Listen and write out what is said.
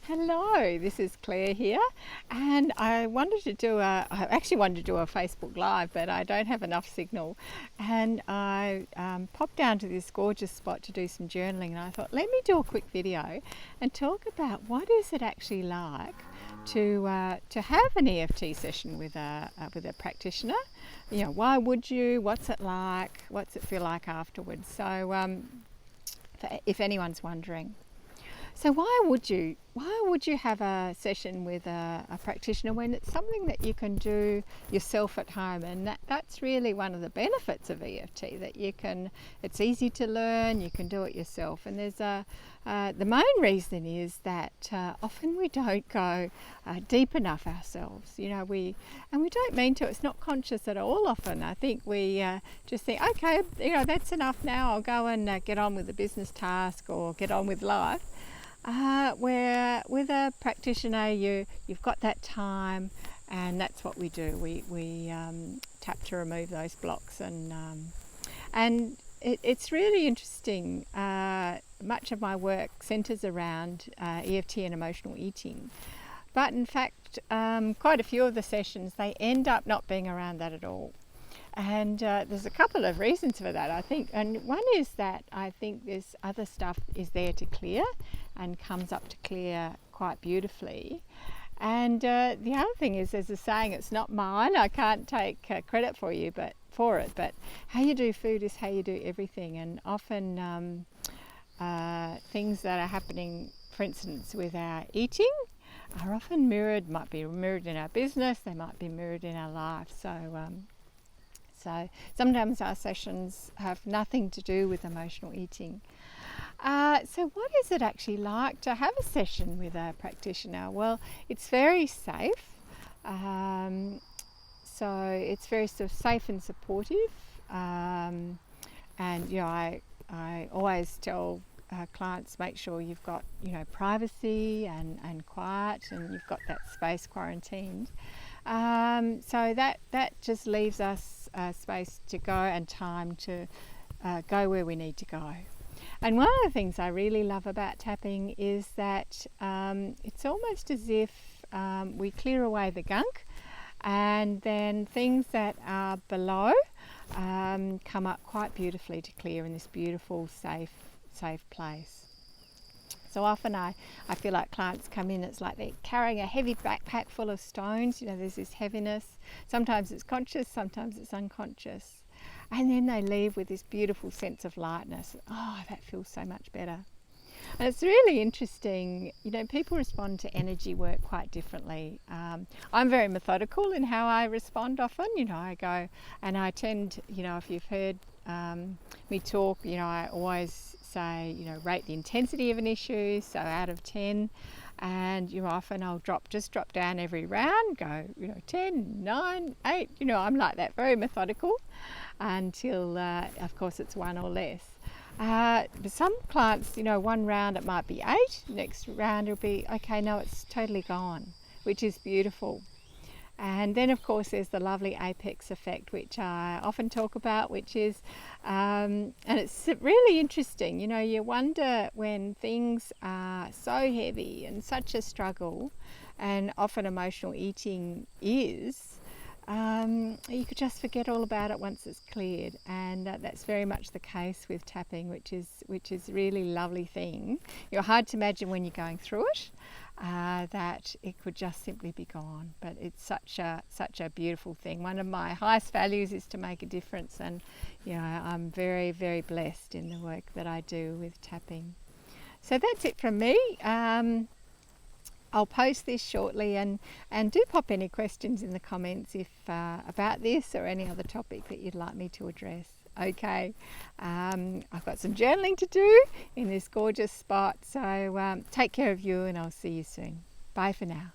Hello, this is Claire here, and I actually wanted to do a Facebook Live, but I don't have enough signal, and I popped down to this gorgeous spot to do some journaling, and I thought, let me do a quick video and talk about what is it actually like to have an EFT session with a practitioner. You know, why would you? What's it like? What's it feel like afterwards? So, if anyone's wondering. So why would you have a session with a practitioner when it's something that you can do yourself at home? And that's really one of the benefits of EFT, that it's easy to learn, you can do it yourself. And there's the main reason is that often we don't go deep enough ourselves. You know, we don't mean to. It's not conscious at all. Often I think we just think, okay, you know, that's enough now. I'll go and get on with the business task or get on with life. Where with a practitioner you've got that time, and that's what we do. We tap to remove those blocks, and it's really interesting. Much of my work centres around EFT and emotional eating, but in fact quite a few of the sessions they end up not being around that at all. And there's a couple of reasons for that, I think. And one is that I think this other stuff is there to clear and comes up to clear quite beautifully. And the other thing is, there's a saying, it's not mine, I can't take credit for it, but how you do food is how you do everything. And often things that are happening, for instance, with our eating, are often might be mirrored in our business, they might be mirrored in our life. So sometimes our sessions have nothing to do with emotional eating. So what is it actually like to have a session with a practitioner? Well, it's very safe. So it's very sort of safe and supportive. And you know, I always tell clients, make sure you've got, you know, privacy and quiet, and you've got that space quarantined. So that just leaves us space to go and time to go where we need to go. And one of the things I really love about tapping is that it's almost as if we clear away the gunk, and then things that are below come up quite beautifully to clear in this beautiful, safe place. So often I feel like clients come in, it's like they're carrying a heavy backpack full of stones. You know, there's this heaviness. Sometimes it's conscious, sometimes it's unconscious. And then they leave with this beautiful sense of lightness. Oh, that feels so much better. And it's really interesting, you know, people respond to energy work quite differently. I'm very methodical in how I respond often. You know, I go and I tend, you know, if you've heard me talk, you know, I always say, you know, rate the intensity of an issue, so out of 10, and you know, often I'll drop down every round, go, you know, 10, 9, 8, you know, I'm like that, very methodical, until of course it's 1 or less. But some clients, you know, one round it might be 8, next round it'll be, okay, no, it's totally gone, which is beautiful. And then of course there's the lovely apex effect, which I often talk about, which is, and it's really interesting, you know, you wonder when things are so heavy and such a struggle, and often emotional eating is, you could just forget all about it once it's cleared. And that's very much the case with tapping, which is a really lovely thing. You're hard to imagine when you're going through it, that it could just simply be gone, but it's such a beautiful thing. One of my highest values is to make a difference, and you know, I'm very, very blessed in the work that I do with tapping. So that's it from me. I'll post this shortly, and do pop any questions in the comments if about this or any other topic that you'd like me to address. Okay, I've got some journaling to do in this gorgeous spot, so take care of you, and I'll see you soon. Bye for now.